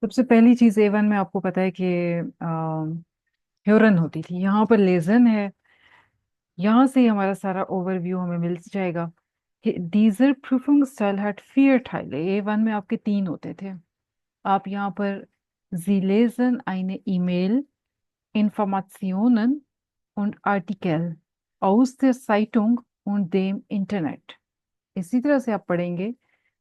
सबसे पहली चीज A1 में आपको पता है कि ह्यूरन होती थी। यहाँ पर लेजन है। यहाँ से ही हमारा सारा ओवरव्यू हमें मिल जाएगा कि डीजर proofing style had fear tile. A1 में आपके तीन होते थे। आप यहाँ पर Sie lesen eine E-Mail, Informationen und Artikel aus der Zeitung und dem Internet। इसी तरह से आप पढ़ेंगे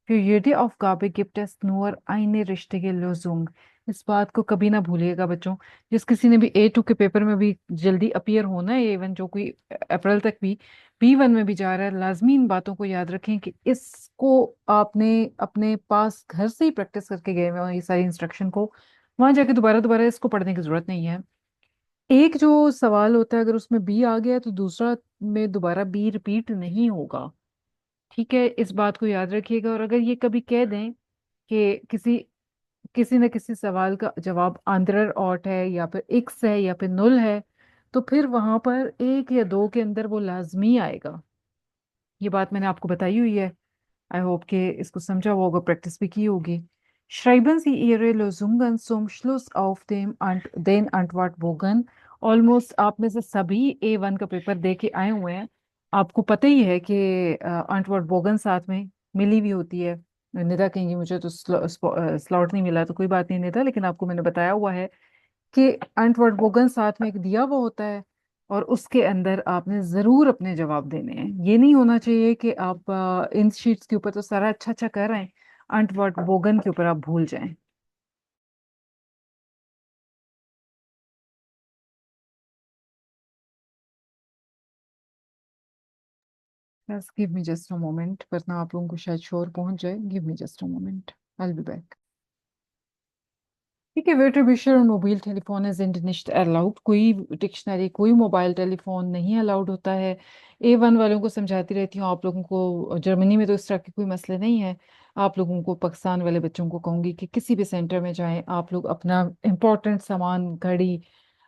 Für jede Aufgabe gibt es nur eine richtige Lösung। इस बात को कभी ना भूलिएगा बच्चों। जिस किसी ने भी A2 के पेपर में भी जल्दी अपीयर होना है, इवन जो कोई अप्रैल तक भी B1 में भी जा रहा है, लाजमी इन बातों को याद रखें कि इसको आपने अपने पास घर से ही प्रैक्टिस करके गए हुए हो ये सारी इंस्ट्रक्शन को। वहां जाके दोबारा दोबारा इसको पढ़ने की जरूरत नहीं है। एक जो सवाल होता है अगर उसमें बी आ गया तो दूसरा में दोबारा बी रिपीट नहीं होगा। ठीक है, इस बात को याद रखिएगा। और अगर ये कभी कह दें कि किसी किसी न किसी सवाल का जवाब आंध्र ऑट है या फिर एक्स है या फिर नुल है, तो फिर वहां पर एक या दो के अंदर वो लाजमी आएगा। ये बात मैंने आपको बताई हुई है। आई होप कि इसको समझा हुआ होगा, प्रैक्टिस भी की होगी। Schreiben Sie Ihre Lösungen zum Schluss auf dem den Antwortbogen। Almost आप में से सभी A1 का पेपर दे के आए हुए हैं। आपको पता ही है कि antwortbogen साथ में मिली भी होती है। निदा कहेंगी मुझे तो स्लॉट नहीं मिला, तो कोई बात नहीं निदा, लेकिन आपको मैंने बताया हुआ है कि antwortbogen साथ में एक दिया हुआ होता है और उसके अंदर आपने जरूर अपने जवाब देने हैं। ये नहीं होना चाहिए कि आप इन शीट्स के ऊपर तो सारा अच्छा अच्छा कर रहे हैं, antwortbogen के ऊपर आप भूल जाएं। बस give me just a moment, वरना आप लोगों को शायद शोर पहुंच जाए। Give me just a moment, I will be back. ठीक है, वेटर और mobile telephone is nicht erlaubt। कोई डिक्शनरी, कोई मोबाइल टेलीफोन नहीं अलाउड होता है। A1 वालों को समझाती रहती हूँ, आप लोगों को जर्मनी में तो इस तरह के कोई मसले नहीं है। आप लोगों को, पाकिस्तान वाले बच्चों को कहूंगी कि किसी भी सेंटर में जाएं, आप लोग अपना इम्पोर्टेंट सामान, घड़ी,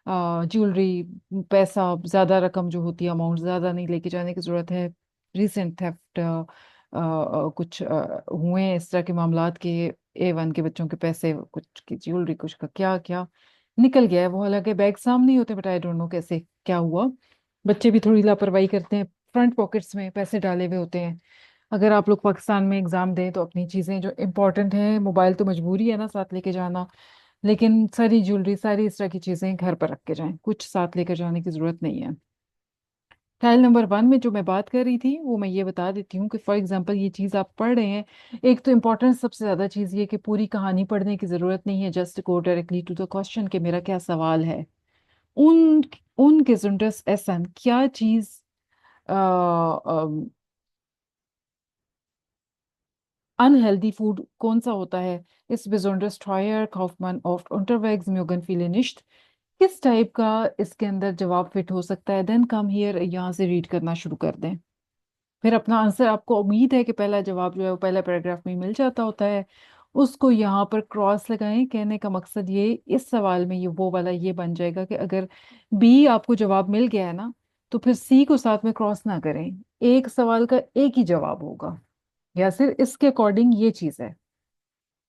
ज्वेलरी, पैसा, ज्यादा रकम जो होती है, अमाउंट ज्यादा नहीं लेके जाने की जरूरत है। रिसेंट थेफ्ट कुछ हुए हैं इस तरह के मामलात के A1 के बच्चों के पैसे, कुछ की ज्वेलरी, कुछ का क्या क्या निकल गया है। वो हालांकि बैग सामने ही होते, बट आई डोंट नो कैसे क्या हुआ। बच्चे भी थोड़ी लापरवाही करते हैं, फ्रंट पॉकेट्स में पैसे डाले हुए होते हैं। अगर आप लोग पाकिस्तान में एग्जाम दें तो अपनी चीजें जो इंपॉर्टेंट हैं, मोबाइल तो मजबूरी है ना साथ लेके जाना, लेकिन सारी ज्वेलरी, सारी इस तरह की चीजें घर पर रख के जाएं, कुछ साथ लेकर जाने की जरूरत नहीं है। टाइल नंबर 1 में जो मैं बात कर रही थी वो मैं ये बता देती हूँ कि फॉर एग्जांपल ये चीज़ आप पढ़ रहे हैं। एक तो इम्पोर्टेंट सबसे ज़्यादा चीज़ ये कि पूरी कहानी पढ़ने की ज़रूरत नहीं है, just go directly to the question कि मेरा क्या सवाल है। उन उन gesundheits एसन क्या चीज़, अनहेल्दी फूड कौन सा होता है। इस besonders teuer kauft man oft unterwegs mögen viele nicht। किस टाइप का इसके अंदर जवाब फिट हो सकता है। देन कम हियर, यहाँ से रीड करना शुरू कर दें। फिर अपना आंसर, आपको उम्मीद है कि पहला जवाब जो है वो पहला पैराग्राफ में ही मिल जाता होता है, उसको यहाँ पर क्रॉस लगाएं। कहने का मकसद ये, इस सवाल में ये वो वाला ये बन जाएगा कि अगर बी आपको जवाब मिल गया है ना, तो फिर सी को साथ में क्रॉस ना करें। एक सवाल का एक ही जवाब होगा, या सिर्फ इसके अकॉर्डिंग ये चीज़ है।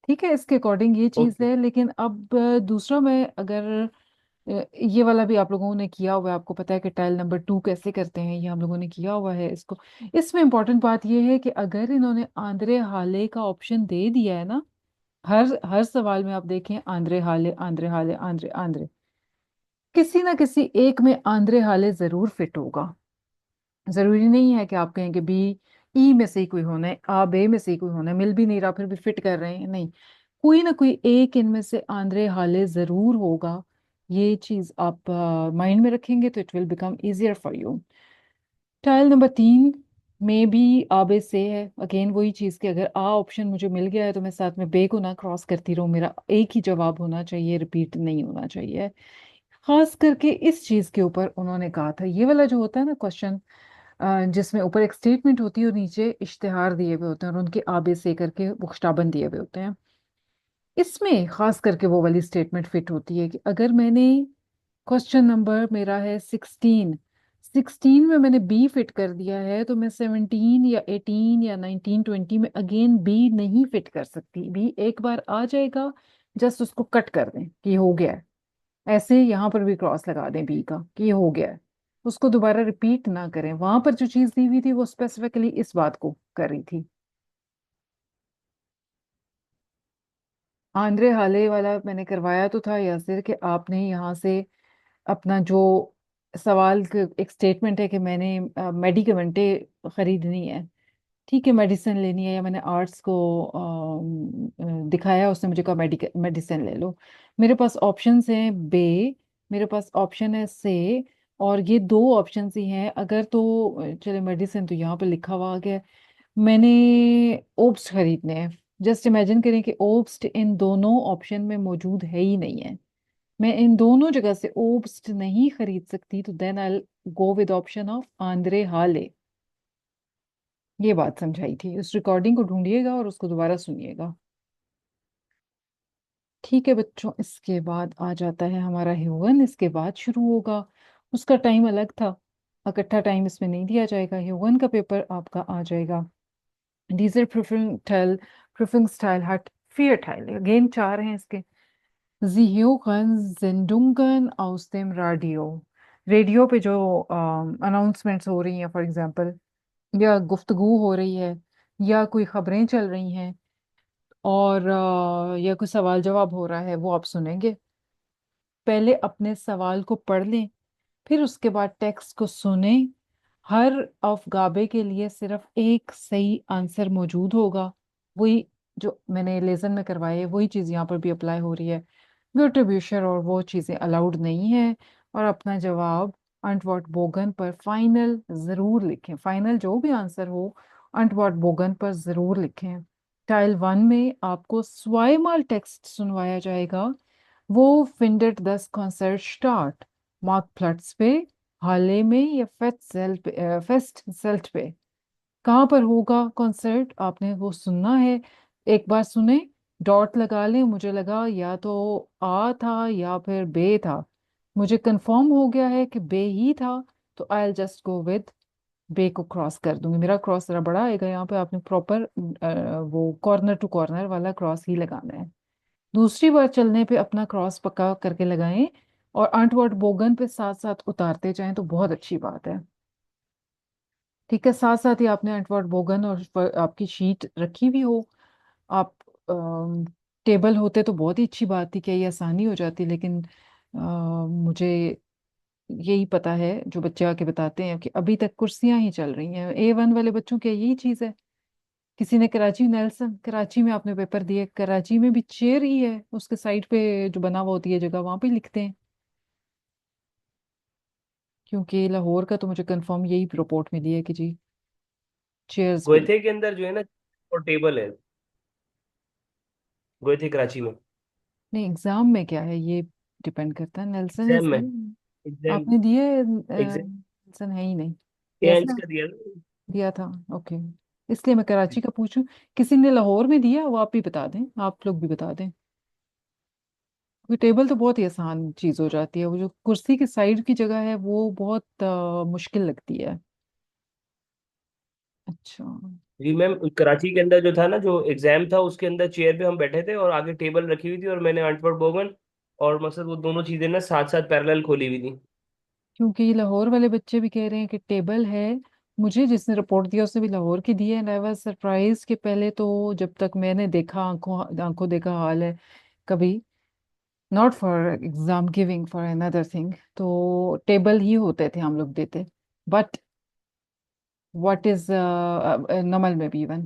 ठीक है, इसके अकॉर्डिंग ये चीज़ ओके। है। लेकिन अब दूसरा में अगर ये वाला भी आप लोगों ने किया हुआ है, आपको पता है कि टाइल नंबर 2 कैसे करते हैं, ये हम लोगों ने किया हुआ है इसको। इसमें इंपॉर्टेंट बात ये है कि अगर इन्होंने आंद्रे हाले का ऑप्शन दे दिया है ना, हर हर सवाल में आप देखें आंद्रे हाले, आंद्रे हाले, आंद्रे आंद्रे, किसी ना किसी एक में आंद्रे हाले जरूर फिट होगा। जरूरी नहीं है कि आप कहें कि बी ई में से ही कोई होना है, आ बे में से ही कोई होना है, मिल भी नहीं रहा फिर भी फिट कर रहे हैं, नहीं। कोई ना कोई एक इनमें से आंद्रे हाले जरूर होगा। ये चीज आप माइंड में रखेंगे तो it will become easier for you. Tile number 3 में भी आ बे से है। अगेन वही चीज कि अगर आ ऑप्शन मुझे मिल गया है तो मैं साथ में बे को ना क्रॉस करती रहूं, मेरा एक ही जवाब होना चाहिए, रिपीट नहीं होना चाहिए। खास करके इस चीज के ऊपर उन्होंने कहा था, ये वाला जो होता है ना क्वेश्चन, जिसमें ऊपर एक स्टेटमेंट होती है और नीचे इश्तिहार दिए हुए होते हैं और उनके आबे से करके बुख्ताबन दिए हुए होते हैं। इसमें खास करके वो वाली स्टेटमेंट फिट होती है कि अगर मैंने क्वेश्चन नंबर मेरा है 16, 16 में मैंने बी फिट कर दिया है, तो मैं 17 या 18 या 19 20 में अगेन बी नहीं फिट कर सकती। बी एक बार आ जाएगा, जस्ट उसको कट कर दें कि ये हो गया है। ऐसे यहाँ पर भी क्रॉस लगा दें बी का कि ये हो गया है। उसको दोबारा रिपीट ना करें, वहां पर जो चीज दी हुई थी वो स्पेसिफिकली इस बात को कर रही थी। आंद्रे हाले वाला मैंने करवाया तो था यासिर कि आपने यहाँ से अपना जो सवाल एक स्टेटमेंट है कि मैंने मेडिकमेंटें खरीदनी है, ठीक है, मेडिसिन लेनी है, या मैंने आर्ट्स को दिखाया, उसने मुझे कहा मेडिसिन ले लो। मेरे पास ऑप्शंस हैं बे, मेरे पास ऑप्शन है से, और ये दो ऑप्शंस ही हैं। अगर तो चले मेडिसिन तो यहाँ पे लिखा हुआ आ गया है। मैंने ओब्स खरीदने हैं। जस्ट इमेजिन करें कि ओब्स इन दोनों ऑप्शन में मौजूद है ही नहीं है। मैं इन दोनों जगह से ओब्स नहीं खरीद सकती, तो then I go with option of Andre Hale. ये बात समझाई थी। उस रिकॉर्डिंग को ढूंढिएगा और उसको दोबारा सुनिएगा। ठीक है बच्चों, इसके बाद आ जाता है हमारा ह्यूगन, इसके बाद शुरू होगा। उसका टाइम अलग था, इकट्ठा टाइम इसमें नहीं दिया जाएगा। ह्यूगन का पेपर आपका आ जाएगा। डीजर प्रूफिंग स्टाइल हट vier Teile, अगेन चार हैं इसके। Sie hören Sendungen aus dem Radio, radio पे जो अनाउंसमेंट्स हो रही हैं फॉर एग्जांपल, या गुफ्तगू हो रही है, या कोई खबरें चल रही हैं, और या कोई सवाल जवाब हो रहा है, वो आप सुनेंगे। पहले अपने सवाल को पढ़ लें, फिर उसके बाद टेक्स्ट को सुने। हर अवगाबे के लिए सिर्फ एक सही आंसर मौजूद होगा। वही जो मैंने लेसन में करवाई है वही चीज़ यहाँ पर भी अप्लाई हो रही है। ब्यूटिब्यूशर और वो चीज़ें अलाउड नहीं है। और अपना जवाब अंटवर्ट बोगन पर फाइनल ज़रूर लिखें। फाइनल जो भी आंसर हो अंटवर्ट बोगन पर ज़रूर लिखें। टाइल 1 में आपको स्वाइमल टेक्स्ट सुनवाया जाएगा। वो फिंडर्ट दस कॉन्सर्ट स्टार्ट मार्क प्लट्स पे, हाले में, या फेस्ट सेल्ट पे। कहाँ पर होगा कॉन्सर्ट, आपने वो सुनना है। एक बार सुने, डॉट लगा लें। मुझे लगा या तो आ था या फिर बे था। मुझे कंफर्म हो गया है कि बे ही था, तो I'll just go with bay को क्रॉस कर दूंगी। मेरा क्रॉस जरा बड़ा आएगा यहाँ पे, आपने प्रॉपर वो कॉर्नर टू कॉर्नर वाला क्रॉस ही लगाना है। दूसरी बार चलने पे अपना क्रॉस पक्का करके लगाएं, और अंट वर्ड बोगन पे साथ साथ उतारते जाएं तो बहुत अच्छी बात है। ठीक है, साथ साथ ही आपने अंट वर्ड बोगन और आपकी शीट रखी भी हो। आप टेबल होते तो बहुत ही अच्छी बात थी, क्या ये आसानी हो जाती, लेकिन मुझे यही पता है जो बच्चे आके बताते हैं कि अभी तक कुर्सियां ही चल रही हैं। A1 वाले बच्चों की यही चीज़ है। किसी ने कराची, नेल्सन कराची में आपने पेपर दिए, कराची में भी चेयर ही है, उसके साइड पे जो बना हुआ होती है जगह, वहां पे लिखते हैं। क्योंकि लाहौर का तो मुझे कंफर्म यही रिपोर्ट मिली है कि जी चेयर्स भी। गोएथे के अंदर जो है ना, और टेबल है गोएथे कराची में। नहीं, एग्जाम में क्या है ये डिपेंड करता है। नेल्सन एग्जाम इज, में, एग्जाम, आपने दिए एग्जाम नेल्सन है ही नहीं। एंड कैसा का दिया ना। दिया था? ओके, इसलिए मैं कराची का पूछूं। किसी ने लाहौर में दिया, वो आप भी बता दें, आप लोग भी बता दें। क्योंकि टेबल तो बहुत ही आसान चीज हो जाती है, वो जो कुर्सी की साइड की जगह है वो बहुत मुश्किल लगती है। अच्छा। जी मैम, कराची के अंदर जो था ना, जो एग्जाम था उसके अंदर चेयर पे हम बैठे थे और आगे टेबल रखी हुई थी, और मैंने अंटवर्ड बोगन और मकसद वो दोनों चीजें ना साथ साथ पैरेलल खोली हुई थी। क्योंकि ये लाहौर वाले बच्चे भी कह रहे हैं कि टेबल है। मुझे जिसने रिपोर्ट दिया उसने भी लाहौर की दी है, एंड आई वाज सरप्राइज कि पहले तो जब तक मैंने देखा, आंखों आंखों देखा हाल है कभी, not for exam giving for another thing, तो टेबल ही होते थे हम लोग देते। बट व्हाट इज नमल में भी इवन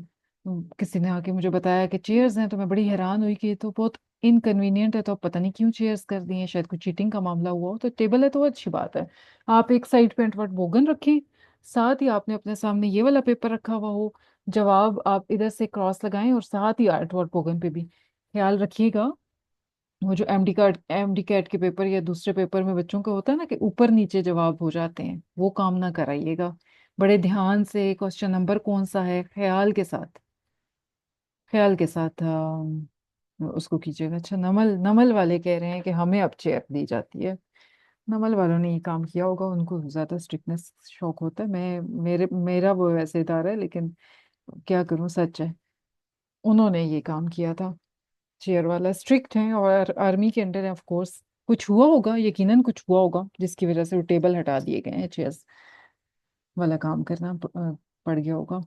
किसी ने आके मुझे बताया कि चेयर्स हैं, तो मैं बड़ी हैरान हुई कि ये तो बहुत इनकन्वीनियंट है, तो अब पता नहीं क्यों चेयर्स कर दी हैं, शायद कुछ चीटिंग का मामला हुआ हो। तो टेबल है तो अच्छी बात है। आप एक साइड पे एंटवर्ड बोगन रखें, साथ ही आपने अपने सामने ये वाला पेपर रखा हुआ हो। जवाब आप इधर से क्रॉस लगाएं, और साथ ही एंटवर्ड बोगन पे भी ख्याल रखिएगा। वो जो एमडी कैट के पेपर या दूसरे पेपर में बच्चों का होता है ना कि ऊपर नीचे जवाब हो जाते हैं, वो काम ना कराइएगा। बड़े ध्यान से क्वेश्चन नंबर कौन सा है, ख्याल के साथ उसको कीजिएगा। अच्छा, नमल नमल वाले कह रहे हैं कि हमें अब चेयर दी जाती है। नमल वालों ने ये काम किया होगा, उनको ज्यादा स्ट्रिक्टनेस शौक होता है। मेरा वो वैसे इदारा है, लेकिन क्या करूं, सच है, उन्होंने ये काम किया था। चेयर वाला स्ट्रिक्ट है और आर्मी के अंडर है ऑफ कोर्स। कुछ हुआ होगा, यकीनन कुछ हुआ होगा जिसकी वजह से वो टेबल हटा दिए गए हैं, चेयर्स वाला काम करना पड़ गया होगा।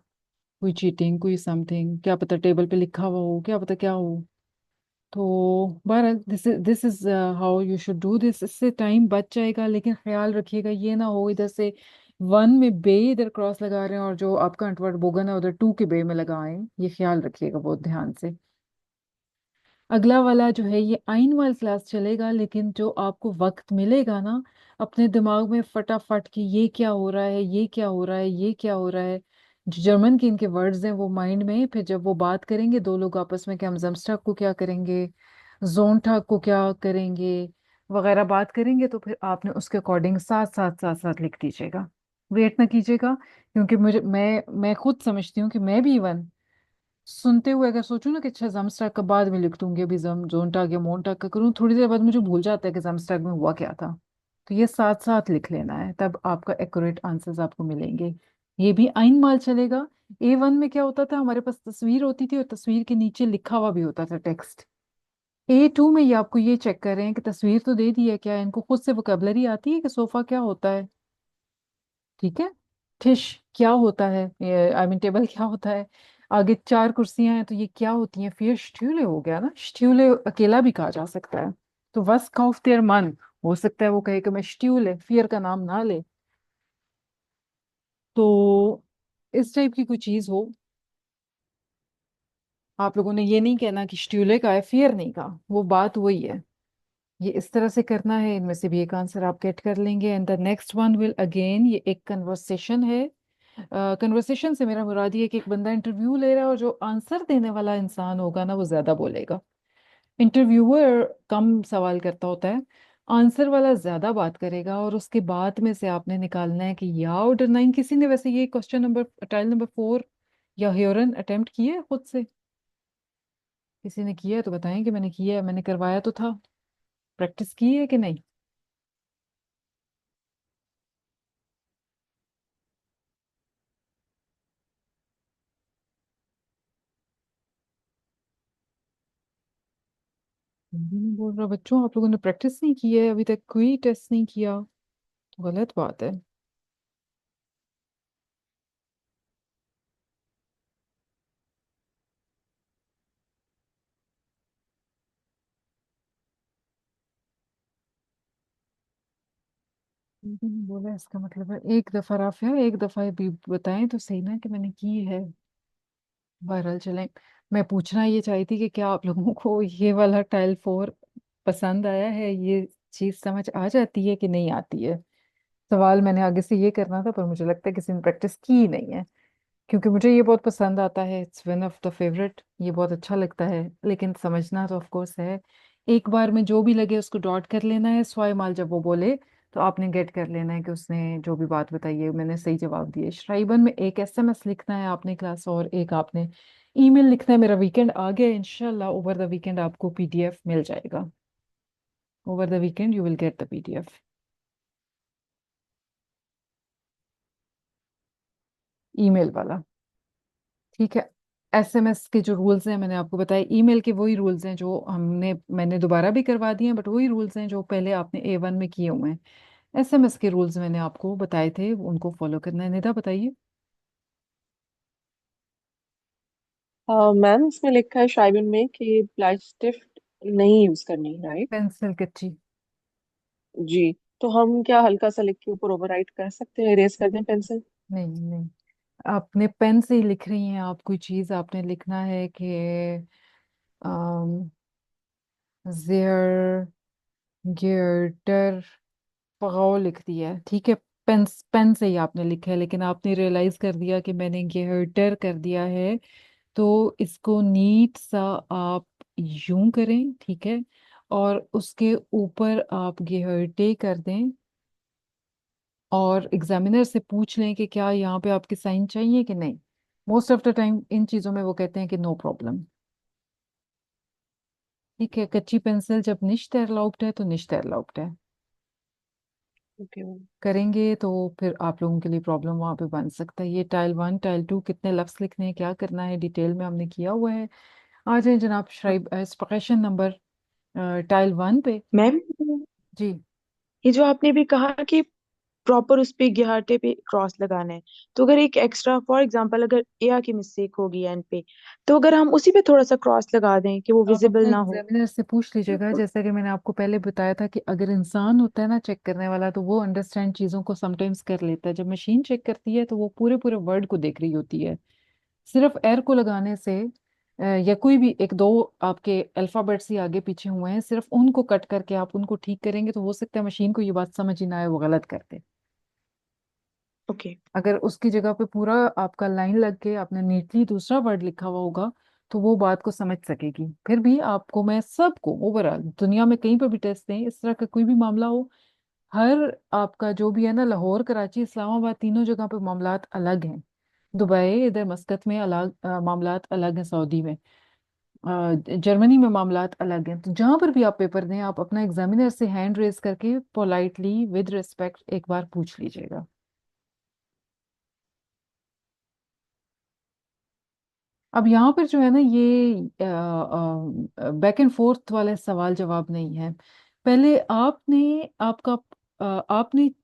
कोई चीटिंग, कोई समथिंग, क्या पता टेबल पे लिखा हुआ हो, क्या पता क्या हो। तो बहरहाल this is how you should do this. इससे टाइम बच जाएगा, लेकिन ख्याल रखिएगा ये ना हो इधर से वन में बे इधर क्रॉस लगा रहे हैं और जो आपका अंटवर्ड बोगन है उधर टू के बे में लगाएं। ये ख्याल रखिएगा बहुत ध्यान से। अगला वाला जो है ये आइन वाल क्लास चलेगा, लेकिन जो आपको वक्त मिलेगा ना अपने दिमाग में फटाफट कि ये क्या हो रहा है, ये क्या हो रहा है, ये क्या हो रहा है, जो जर्मन के इनके वर्ड्स हैं वो माइंड में, फिर जब वो बात करेंगे दो लोग आपस में कि हम जमस्टैग को क्या करेंगे, जोनटाग को क्या करेंगे वगैरह बात करेंगे, तो फिर आपने उसके अकॉर्डिंग साथ साथ साथ साथ लिख दीजिएगा। वेट ना कीजिएगा, क्योंकि मुझे मैं खुद समझती हूँ कि मैं भी इवन सुनते हुए अगर सोचूं ना कि अच्छा जमस्टैग का बाद में लिख दूंगी, अभी जम जोनटाग या मोनटाग का करूँ, थोड़ी देर बाद मुझे भूल जाता है कि जमस्टैग में हुआ क्या था। तो ये साथ साथ लिख लेना है, तब आपका एक्यूरेट आंसर्स आपको मिलेंगे। ये भी आइन माल चलेगा। A1 में क्या होता था, हमारे पास तस्वीर होती थी और तस्वीर के नीचे लिखा हुआ भी होता था टेक्स्ट। A2 में ये आपको ये चेक कर रहे हैं कि तस्वीर तो दे दी है, क्या इनको खुद से वोकेबलरी आती है कि सोफा क्या होता है। ठीक है। फिश क्या होता है, आई मीन टेबल क्या होता है। आगे चार कुर्सियां हैं तो ये क्या होती हैं, फिर स्ट्यूले हो गया ना, स्ट्यूले अकेला भी कहा जा सकता है। तो वस काउफ देयर मन, हो सकता है वो कहे कि मैं स्ट्यूले फियर का नाम ना ले। तो इस टाइप की कोई चीज हो, आप लोगों ने ये नहीं कहना कि स्ट्यूले का है, फियर नहीं का, वो बात वही है। ये इस तरह से करना है, इनमें से भी एक आंसर आप गेट कर लेंगे। And the next one will again, ये एक कन्वर्सेशन है। कन्वर्सेशन से मेरा मुराद ये है कि एक बंदा इंटरव्यू ले रहा है और जो आंसर देने वाला इंसान होगा ना वो ज्यादा बोलेगा। इंटरव्यूअर कम सवाल करता होता है, आंसर वाला ज्यादा बात करेगा, और उसके बाद में से आपने निकालना है कि या और नाइन। किसी ने वैसे ये क्वेश्चन नंबर टाइल नंबर 4 या ह्योरन अटेम्प्ट किया है खुद से? किसी ने किया है तो बताएं कि मैंने किया है, मैंने करवाया तो था। प्रैक्टिस की है कि नहीं? हिंदी में बोल रहा बच्चों, आप लोगों ने प्रैक्टिस नहीं की है अभी तक, कोई टेस्ट नहीं किया, तो गलत बात है। हिंदी में बोला इसका मतलब है एक दफा राफिया, एक दफा भी बताएं तो सही ना कि मैंने की है। बहरहाल चलें, मैं पूछना ये चाहती थी कि क्या आप लोगों को ये वाला टाइल 4 पसंद आया है, ये चीज समझ आ जाती है कि नहीं आती है। सवाल मैंने आगे से ये करना था पर मुझे लगता है किसी ने प्रैक्टिस की ही नहीं है, क्योंकि मुझे ये बहुत पसंद आता है, it's one of the favourite, ये बहुत अच्छा लगता है। लेकिन समझना तो ऑफ कोर्स है, एक बार में जो भी लगे उसको डॉट कर लेना है, स्वाय माल जब वो बोले तो आपने गेट कर लेना है कि उसने जो भी बात बताई है मैंने सही जवाब दिए। श्राइबन में एक SMS लिखना है आपने क्लास, और एक आपने ईमेल लिखना है। मेरा वीकेंड आ गया, इंशाल्लाह ओवर द वीकेंड आपको PDF मिल जाएगा। Over the weekend you will get the PDF, email वाला। ठीक है। SMS के जो रूल्स हैं मैंने आपको बताए, ईमेल के वही रूल्स हैं जो मैंने दोबारा भी करवा दिए हैं, बट वही रूल्स हैं जो पहले आपने A1 में किए हुए हैं। SMS के रूल्स मैंने आपको बताए थे, उनको फॉलो करना है। निदा बताइए। मैम इसमें लिखा है शाइबिन में कि ब्लाइस्टिफ्ट नहीं यूज करनी, राइट? पेंसिल कच्ची। जी। तो हम क्या हल्का सा लिख के ऊपर ओवरराइट कर सकते हैं, इरेज कर दें पेंसिल? नहीं नहीं, आपने पेन से ही लिख रही हैं आप कोई चीज, आपने लिखना है कि जेयर गियर्टर पगाओ लिख दिया है, ठीक है। पेन पेन से ही आपने लिखा है, लेकिन आपने रियलाइज कर दिया कि मैंने गियर्टर कर दिया है, तो इसको नीट सा आप यूं करें, ठीक है, और उसके ऊपर आप गियर्टे कर दें, और एग्जामिनर से पूछ लें कि क्या यहाँ पे आपके साइन चाहिए कि नहीं। Most of the time in चीज़ों में वो कहते हैं कि नो प्रॉब्लम। ठीक है, कच्ची पेंसिल जब निश्त अलाउड है तो निश्त अलाउड है। Okay ma'am. करेंगे तो फिर आप लोगों के लिए प्रॉब्लम वहाँ पे बन सकता है। ये टाइल 1 टाइल 2 कितने लफ्ज लिखने हैं, क्या करना है, डिटेल में हमने किया हुआ है। आ जाए जनाब श्राइब क्वेश्चन नंबर टाइल 1 पे। मैम, जी। ये जो आपने भी कहा कि प्रॉपर उस पे घाटे पे क्रॉस लगाना है, तो अगर एक एक्स्ट्रा फॉर एग्जांपल अगर एआ की मिस्टेक होगी एन पे, तो अगर हम उसी पे थोड़ा सा क्रॉस लगा दें कि वो आप विजिबल अपने ना हो। एग्जामिनर से पूछ लीजिएगा, जैसा कि मैंने आपको पहले बताया था कि अगर इंसान होता है ना चेक करने वाला, तो वो अंडरस्टैंड चीज़ों को समटाइम्स कर लेता है। जब मशीन चेक करती है तो वो पूरे पूरे वर्ड को देख रही होती है। सिर्फ एर को लगाने से या कोई भी एक दो आपके अल्फाबेट्स ही आगे पीछे हुए हैं, सिर्फ उनको कट करके आप उनको ठीक करेंगे तो हो सकता है मशीन को ये बात समझ ही ना आए, वो गलत कर दे। ओके। अगर उसकी जगह पे पूरा आपका लाइन लग के आपने नीटली दूसरा वर्ड लिखा हुआ होगा तो वो बात को समझ सकेगी। फिर भी आपको मैं सबको ओवरऑल दुनिया में कहीं पर भी टेस्ट दें, इस तरह का कोई भी मामला हो, हर आपका जो भी है ना, लाहौर कराची इस्लामाबाद तीनों जगह पे मामलात अलग हैं। दुबई इधर मस्कत में अलग मामलात अलग हैं, सऊदी में जर्मनी में मामलात अलग हैं। तो जहां पर भी आप पेपर दें, आप अपना एग्जामिनर से हैंड रेज करके पोलाइटली विद रिस्पेक्ट एक बार पूछ लीजिएगा। अब यहाँ पर जो है ना, ये बैक एंड फोर्थ वाले सवाल जवाब नहीं है। पहले आपने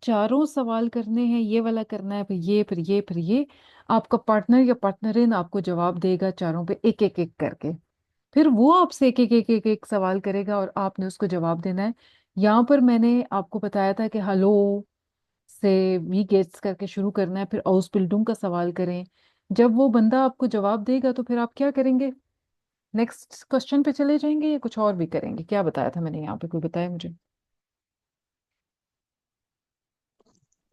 चारों सवाल करने हैं, ये वाला करना है, फिर ये, फिर ये, फिर ये। आपका पार्टनर या पार्टनर आपको जवाब देगा चारों पे एक एक एक करके। फिर वो आपसे एक एक एक एक एक सवाल करेगा और आपने उसको जवाब देना है। यहाँ पर मैंने आपको बताया था कि हेलो से वी गेट्स करके शुरू करना है, फिर आउस बिल्डुम का सवाल करें। जब वो बंदा आपको जवाब देगा तो फिर आप क्या करेंगे? नेक्स्ट क्वेश्चन पे चले जाएंगे या कुछ और भी करेंगे? क्या बताया था मैंने यहाँ पे, कोई बताया मुझे?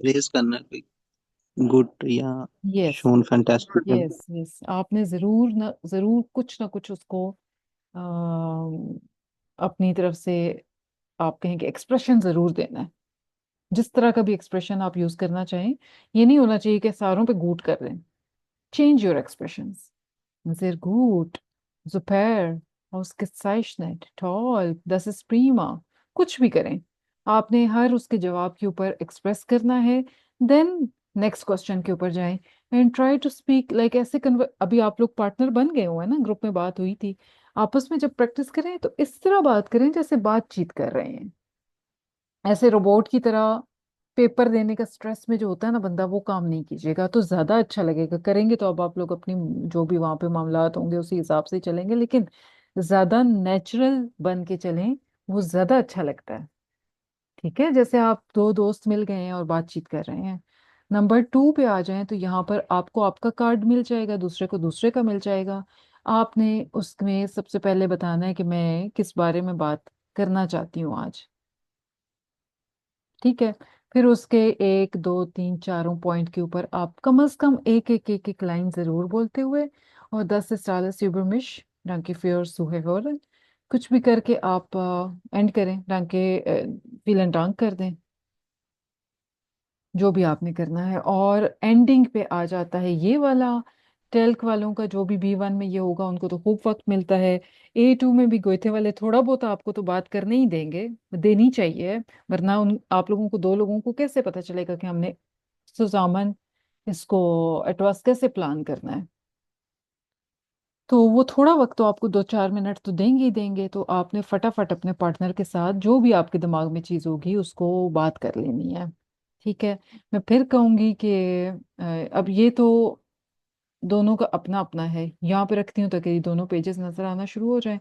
रेस करना है कोई गुड या yes, shown fantastic. Yes, yes. आपने जरूर कुछ ना कुछ उसको अपनी तरफ से आप कहेंगे एक्सप्रेशन जरूर देना है। जिस तरह का भी एक्सप्रेशन आप यूज करना चाहें, ये नहीं होना चाहिए कि सारों पे गूट कर दें। Change your expressions. Sehr gut. Super. Ausgezeichnet. Toll. Das ist prima. कुछ भी करें, आपने हर उसके जवाब के ऊपर एक्सप्रेस करना है। देन नेक्स्ट क्वेश्चन के ऊपर जाएं and try to speak like ऐसे कन्वर। अभी आप लोग पार्टनर बन गए हुए हैं ना, ग्रुप में बात हुई थी। आपस में जब प्रैक्टिस करें तो इस तरह बात करें जैसे बातचीत कर रहे हैं। ऐसे रोबोट की तरह पेपर देने का स्ट्रेस में जो होता है ना बंदा, वो काम नहीं कीजिएगा तो ज्यादा अच्छा लगेगा। करेंगे तो अब आप लोग अपनी जो भी वहां पे मामलात होंगे उसी हिसाब से चलेंगे, लेकिन ज्यादा नेचुरल बन के चलें, वो ज्यादा अच्छा लगता है। ठीक है, जैसे आप दो दोस्त मिल गए हैं और बातचीत कर रहे हैं। नंबर 2 पे आ जाएं तो यहाँ पर आपको आपका कार्ड मिल जाएगा, दूसरे को दूसरे का मिल जाएगा। आपने उसमें सबसे पहले बताना है कि मैं किस बारे में बात करना चाहती हूँ आज। ठीक है। फिर उसके एक दो तीन चारों पॉइंट के ऊपर आप कम से कम एक लाइन जरूर बोलते हुए, और 10 से 40 यूबरमिश danke für Zuhören कुछ भी करके आप एंड करें। danke vielen Dank कर दें, जो भी आपने करना है। और एंडिंग पे आ जाता है ये वाला। टेल्क वालों का जो भी B1 में ये होगा उनको तो खूब वक्त मिलता है। A2 में भी गोइथे वाले थोड़ा बहुत आपको तो बात करने ही देंगे, देनी चाहिए। वरना उन आप लोगों को, दो लोगों को कैसे पता चलेगा कि हमने सुजामन इसको एटवास कैसे प्लान करना है? तो वो थोड़ा वक्त तो आपको 2-4 मिनट तो देंगे ही देंगे, तो आपने फटाफट अपने पार्टनर के साथ जो भी आपके दिमाग में चीज़ होगी उसको बात कर लेनी है। ठीक है। मैं फिर कहूंगी कि अब ये तो दोनों का अपना अपना है। यहाँ पे रखती हूँ ताकि ये दोनों पेजेस नजर आना शुरू हो जाए।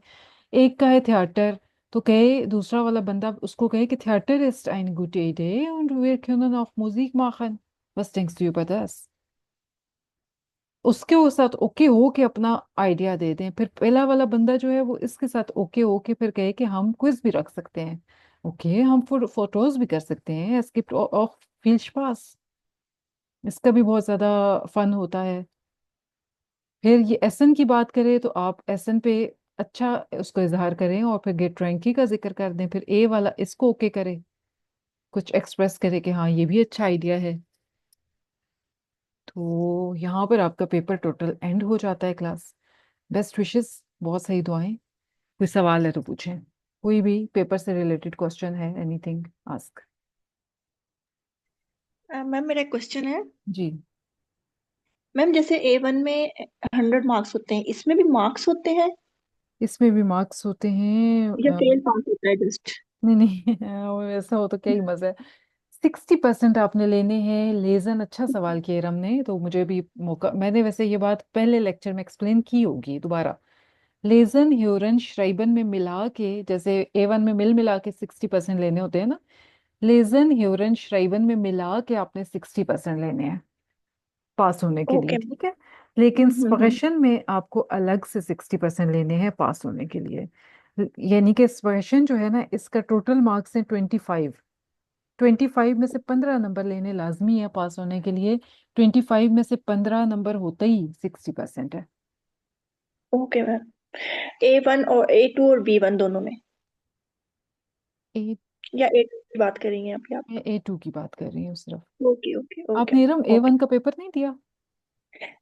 एक का है थिएटर, तो कहे दूसरा वाला बंदा उसको कहे कि theatre ist eine gute Idee und wir können auch Musik machen. Was denkst du über das? उसके वो साथ ओके हो के अपना आइडिया दे दें। फिर पहला वाला बंदा जो है वो इसके साथ ओके हो के फिर कहे कि हम क्विज भी रख सकते हैं। ओके, हम फोटोज भी कर सकते हैं। Es gibt auch viel Spaß। इसका भी बहुत ज्यादा फन होता है। फिर ये एसन की बात करें तो आप एसन पे अच्छा उसको इजहार करें और फिर गेट रैंकी का जिक्र कर दें। फिर ए वाला इसको ओके करे, कुछ एक्सप्रेस करे कि हाँ ये भी अच्छा आइडिया है। तो यहाँ पर आपका पेपर टोटल एंड हो जाता है क्लास। बेस्ट विशेस, बहुत सही दुआएं। कोई सवाल है तो पूछें, कोई भी पेपर से रिलेटेड क्वेश्चन है, एनीथिंग आस्क। मैम मेरा क्वेश्चन है। जी। मैम जैसे A1 में 100 मार्क्स होते हैं, इसमें भी मार्क्स होते हैं? इसमें भी मार्क्स होते हैं या फेल पास होता है जस्ट? नहीं नहीं वो ऐसा हो तो क्या ही मजा है। 60% आपने लेने हैं। लेजन अच्छा सवाल किया रम ने, तो मुझे भी मौका, मैंने वैसे ये बात पहले लेक्चर में एक्सप्लेन की होगी दोबारा। लेजन ह्यूरन श्राइबन में मिला के, जैसे A1 में मिला के 60% लेने होते हैं ना, लेजन ह्यूरन श्राइबन में मिला के आपने 60% लेने हैं पास होने के लिए, ओके। ठीक है। लेकिन हम्म। स्पर्शन में आपको अलग से 60% लेने हैं पास होने के लिए। यानी कि स्पर्शन जो है ना, इसका टोटल मार्क्स है 25। 25 में से 15 नंबर लेने लाजमी है पास होने के लिए। 25 में से 15 नंबर होते ही 60% है। Okay ma'am. A1 और A2 और B1 दोनों में, ए या A2 की बात करेंगे अभी आप? मैं A2 की बात कर रही हूँ सिर्फ। ओके ओके ओके आपने रम ओके। A1 का पेपर नहीं दिया?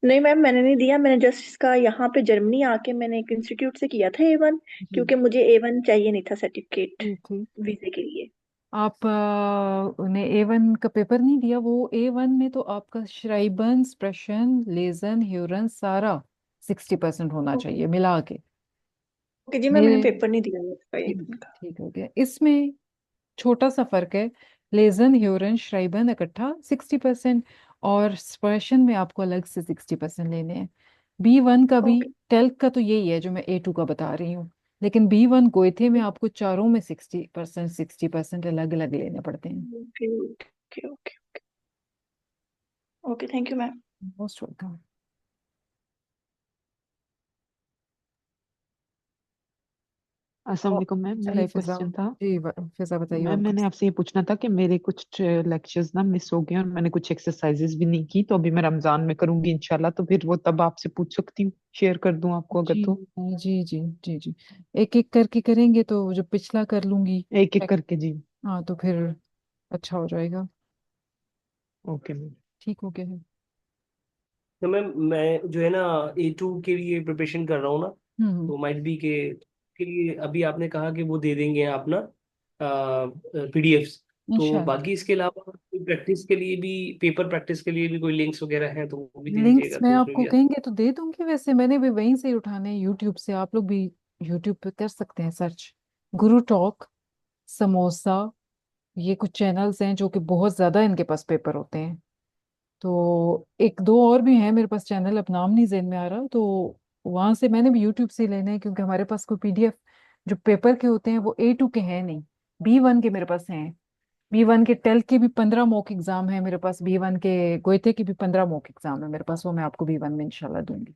नहीं मैम, मैंने नहीं दिया। मैंने जस्ट इसका यहाँ पे जर्मनी आके मैंने एक इंस्टीट्यूट से किया था A1, जी। क्योंकि मुझे A1 चाहिए नहीं था सर्टिफिकेट ठीक ठीक। वीजे के लिए। आप ने A1 का पेपर नहीं दिया। वो A1 में तो आपका श्राइबन स्प्रशन लेजन ह्यूरन सारा 60% होना चाहिए मिला के। ओके जी मैम, मैंने मेरे पेपर नहीं दिया इसका ठीक A1 का। ठीक हो गया। इसमें छोटा सा फर्क है। लेजन ह्यूरन श्राइबन इकट्ठा 60%, और स्पर्शन में आपको अलग से 60% लेने हैं। B1 का भी, ओके टेल्क का तो यही है जो मैं A2 का बता रही हूँ। लेकिन B1 गोइथे में आपको चारों में 60% अलग अलग लेने पड़ते हैं। Okay okay okay okay. Thank you ma'am. Most welcome. अस्सलाम और वालेकुम मैम, मेरा जी एक फिजा, क्वेश्चन था। जी फिजा बताइए और मैम मैंने आपसे ये पूछना था कि मेरे कुछ लेक्चर्स ना मिस हो गए और मैंने कुछ एक्सरसाइजेस भी नहीं की, तो अभी मैं रमजान में करूंगी इंशाल्लाह, तो फिर वो तब आपसे पूछ सकती हूँ, शेयर कर दूं आपको अगर जी तो। जी जी जी जी। एक एक करके करेंगे तो जो पिछला कर लूंगी। एक एक करके जी। हाँ तो फिर अच्छा हो जाएगा। Okay ma'am. ठीक हो गया है। तो मैं जो है ना A2 के लिए प्रिपरेशन कर रहा हूँ ना, हम्म। तो माइट बी के लिए अभी आपने कहा कि वो दे देंगे आप ना PDFs। तो इंशाल्लाह। बाकी इसके अलावा प्रैक्टिस के लिए भी, पेपर प्रैक्टिस के लिए भी कोई लिंक्स वगैरह हैं तो वो भी दे लिंक्स दीजिएगा, मैं तो उसमें आपको भी। कहेंगे तो दे दूंगी। वैसे मैंने भी वहीं से ही उठाने हैं, यूट्यूब से। आप लोग भी यूट्यूब पे कर सकते हैं सर्च, गुरु टॉक, समोसा, ये कुछ चैनल्स हैं जो कि बहुत ज्यादा इनके पास पेपर होते हैं। तो एक दो और भी हैं मेरे पास चैनल, अब नाम नहीं जेन में आ रहा, तो वहां से मैंने भी यूट्यूब से ही लेने हैं, क्योंकि हमारे पास कोई PDF जो पेपर के होते हैं वो A2 के हैं नहीं, B1 के मेरे पास हैं। B1 के टेल के भी 15 मॉक एग्जाम है मेरे पास। B1 के गोइथे की भी 15 मॉक एग्जाम है मेरे पास। वो मैं आपको B1 में इंशाल्लाह दूंगी।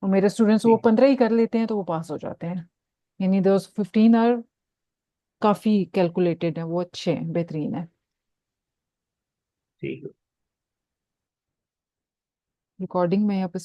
और मेरे स्टूडेंट्स वो ठीक 15 ही कर लेते हैं तो वो पास हो जाते हैं। यानी दोस्त 15 आर काफी कैलकुलेटेड है, वो अच्छे हैं, बेहतरीन है। ठीक है। रिकॉर्डिंग में आप